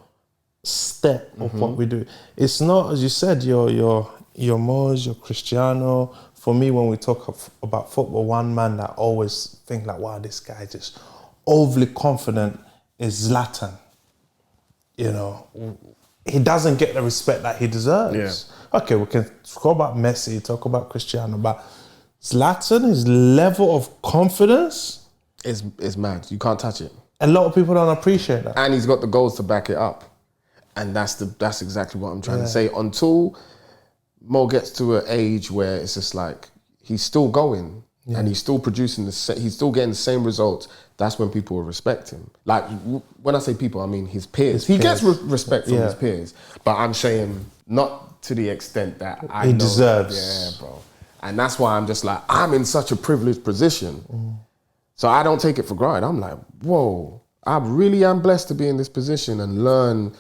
step of what we do. It's not, as you said, your Mo's, your Cristiano. For me, when we talk about football, one man that I always think like, wow, this guy just overly confident is Zlatan. He doesn't get the respect that he deserves. Okay, we can talk about Messi, talk about Cristiano, but Zlatan, his level of confidence is mad. You can't touch it. A lot of people don't appreciate that. And he's got the goals to back it up. And that's exactly what I'm trying to say. Until Mo gets to an age where it's just like, he's still going and he's still producing, he's still getting the same results, that's when people will respect him. Like, when I say people, I mean his peers. He gets respect from his peers, but I'm saying not to the extent that he deserves. Yeah, bro. And that's why I'm just like, I'm in such a privileged position. So I don't take it for granted. I'm like, whoa, I really am blessed to be in this position and learn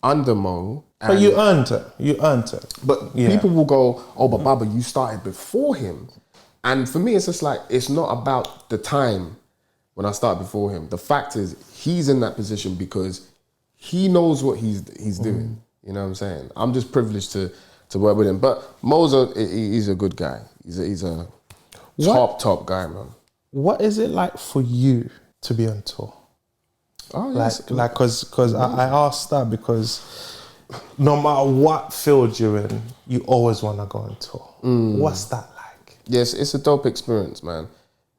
under Mo. But you earned it. But people will go, oh, but Baba, you started before him. And for me, it's just like, it's not about the time. when I started before him. The fact is, he's in that position because he knows what he's doing. You know what I'm saying? I'm just privileged to work with him. But Mo's he's a good guy. He's a top guy, man. What is it like for you to be on tour? Oh, yes. Because I asked that because no matter what field you're in, you always want to go on tour. What's that like? Yes, it's a dope experience, man.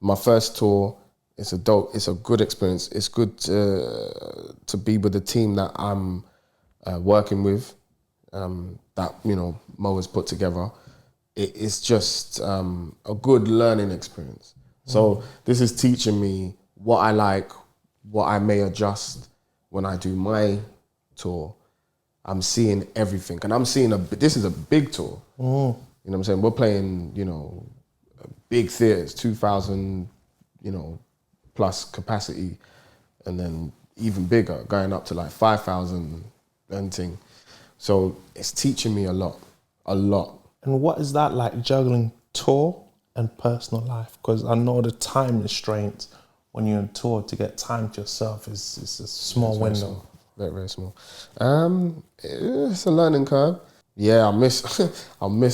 My first tour, it's a good experience. It's good to be with the team that I'm working with, that, you know, Mo has put together. It's just a good learning experience. So this is teaching me what I like, what I may adjust when I do my tour. I'm seeing everything, and I'm seeing this is a big tour. You know what I'm saying? We're playing, you know, big theaters, 2,000, you know, plus capacity, and then even bigger, going up to like 5,000 and thing. So it's teaching me a lot. And what is that like, juggling tour and personal life? Because I know the time restraint when you're on tour to get time to yourself is a small window. Small. Very, very small. It's a learning curve. Yeah, I miss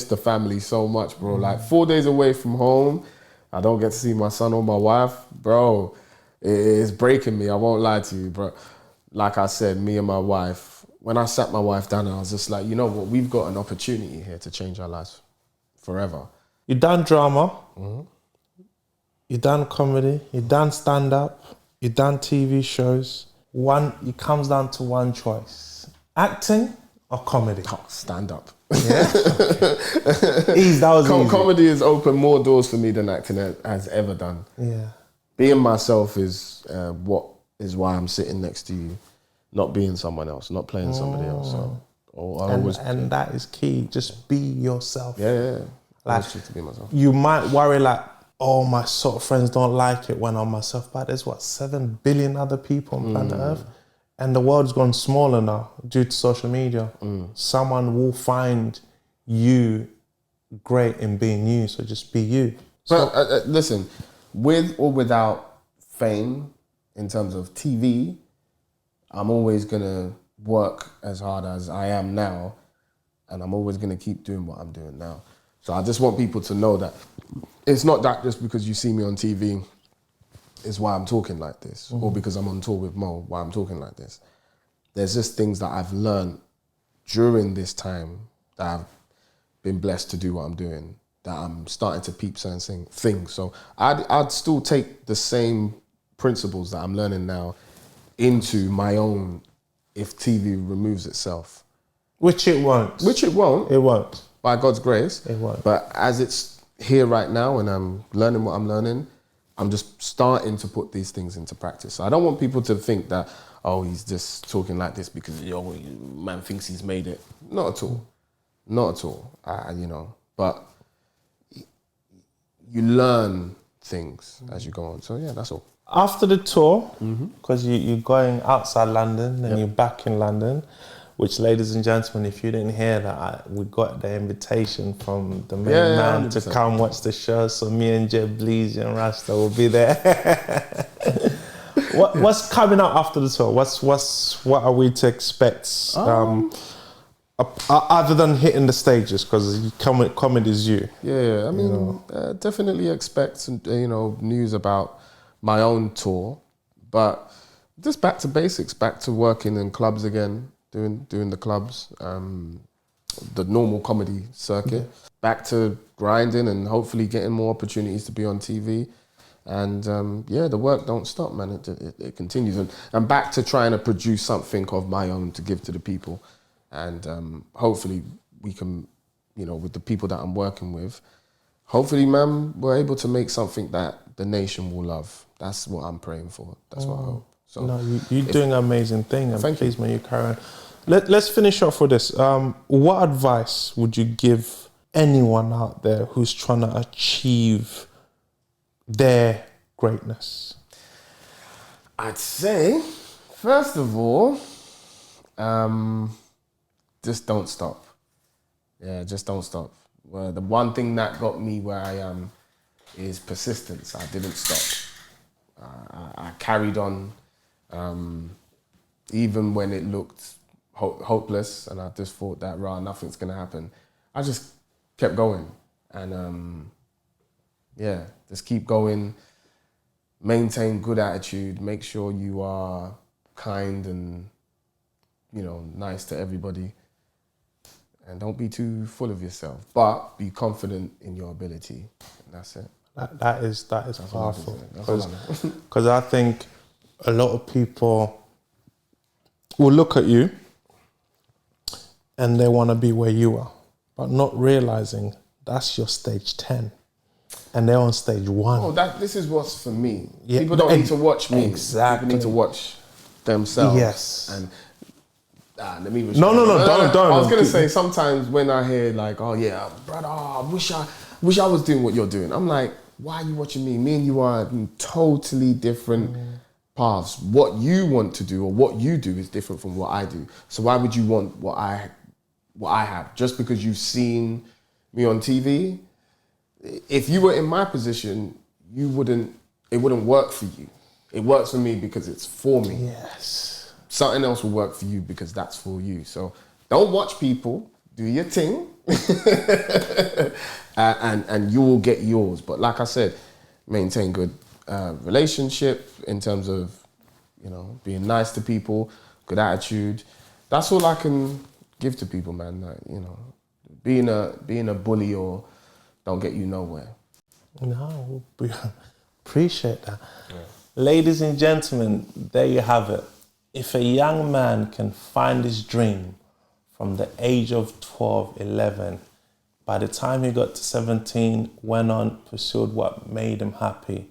the family so much, bro. Like 4 days away from home, I don't get to see my son or my wife, bro. It's breaking me. I won't lie to you, bro. Like I said, me and my wife, when I sat my wife down, I was just like, you know what? We've got an opportunity here to change our lives forever. You done drama, you done comedy, you done stand-up, you done TV shows. It comes down to one choice: acting or comedy. Oh, stand up. Yeah. Easy, that was easy. Comedy has opened more doors for me than acting has ever done. Yeah. Being myself is why I'm sitting next to you, not being someone else, not playing somebody else. So, and that is key. Just be yourself. Yeah. Like, to be myself. You might worry like, oh, my sort of friends don't like it when I'm myself, but there's 7 billion other people on planet Earth, and the world's gone smaller now due to social media. Someone will find you great in being you, so just be you. But listen, with or without fame, in terms of TV, I'm always gonna work as hard as I am now, and I'm always gonna keep doing what I'm doing now. So I just want people to know that it's not that just because you see me on TV is why I'm talking like this, or because I'm on tour with Mo, why I'm talking like this. There's just things that I've learned during this time that I've been blessed to do what I'm doing, that I'm starting to peep certain things. So I'd still take the same principles that I'm learning now into my own if TV removes itself. Which it won't. It won't. By God's grace. It won't. But as it's here right now and I'm learning what I'm learning, I'm just starting to put these things into practice. So I don't want people to think that, oh, he's just talking like this because, you know, man thinks he's made it. Not at all. Not at all. You know, but you learn things as you go on. So yeah, that's all. After the tour, because you're going outside London and you're back in London, which, ladies and gentlemen, if you didn't hear that, we got the invitation from the main man 100%. To come watch the show. So me and Jeb Bleezy and Rasta will be there. What's coming up after the tour? What are we to expect? Other than hitting the stages, because comedy is you. Yeah, I mean, definitely expect some, news about my own tour, but just back to basics, back to working in clubs again. Doing the clubs, the normal comedy circuit, back to grinding and hopefully getting more opportunities to be on TV. And the work don't stop, man. It continues. And back to trying to produce something of my own to give to the people. And hopefully we can, with the people that I'm working with, hopefully, man, we're able to make something that the nation will love. That's what I'm praying for. That's what I hope. So, no, you're doing an amazing thing, and please, man, you carry on. Let's finish off with this. What advice would you give anyone out there who's trying to achieve their greatness? I'd say, first of all, just don't stop. Yeah, just don't stop. Well, the one thing that got me where I am is persistence. I didn't stop. I carried on, even when it looked hopeless, and I just thought that, nothing's gonna happen. I just kept going, and just keep going. Maintain good attitude. Make sure you are kind and nice to everybody, and don't be too full of yourself. But be confident in your ability. And that's it. That is powerful, because I think a lot of people will look at you and they want to be where you are, but not realizing that's your stage 10 and they're on stage 1. Oh, this is what's for me. Yeah, people don't need to watch me. Exactly. People need to watch themselves. Yes. And let me No, don't. I was gonna say, sometimes when I hear like, oh yeah, brother, I wish I was doing what you're doing. I'm like, why are you watching me? Me and you are in totally different paths. What you want to do or what you do is different from what I do. So why would you want what I have? Just because you've seen me on TV? If you were in my position, it wouldn't work for you. It works for me because it's for me. Yes. Something else will work for you because that's for you. So don't watch people, do your thing, and you will get yours. But like I said, maintain good relationship in terms of, being nice to people, good attitude. That's all I can give to people, man. Like, being a bully or don't get you nowhere. No, we appreciate that. Yeah. Ladies and gentlemen, there you have it. If a young man can find his dream from the age of 12, 11, by the time he got to 17, went on, pursued what made him happy.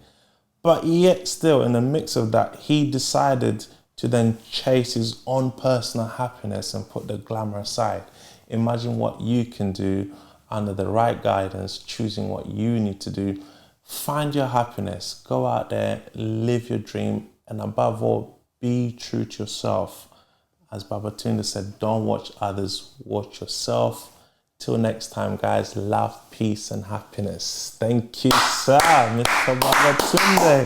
But yet still, in the mix of that, he decided to then chase his own personal happiness and put the glamour aside. Imagine what you can do under the right guidance, choosing what you need to do. Find your happiness, go out there, live your dream, and above all, be true to yourself. As Babatunde said, don't watch others, watch yourself. Till next time, guys, love, peace, and happiness. Thank you, sir, Mr. Babatunde.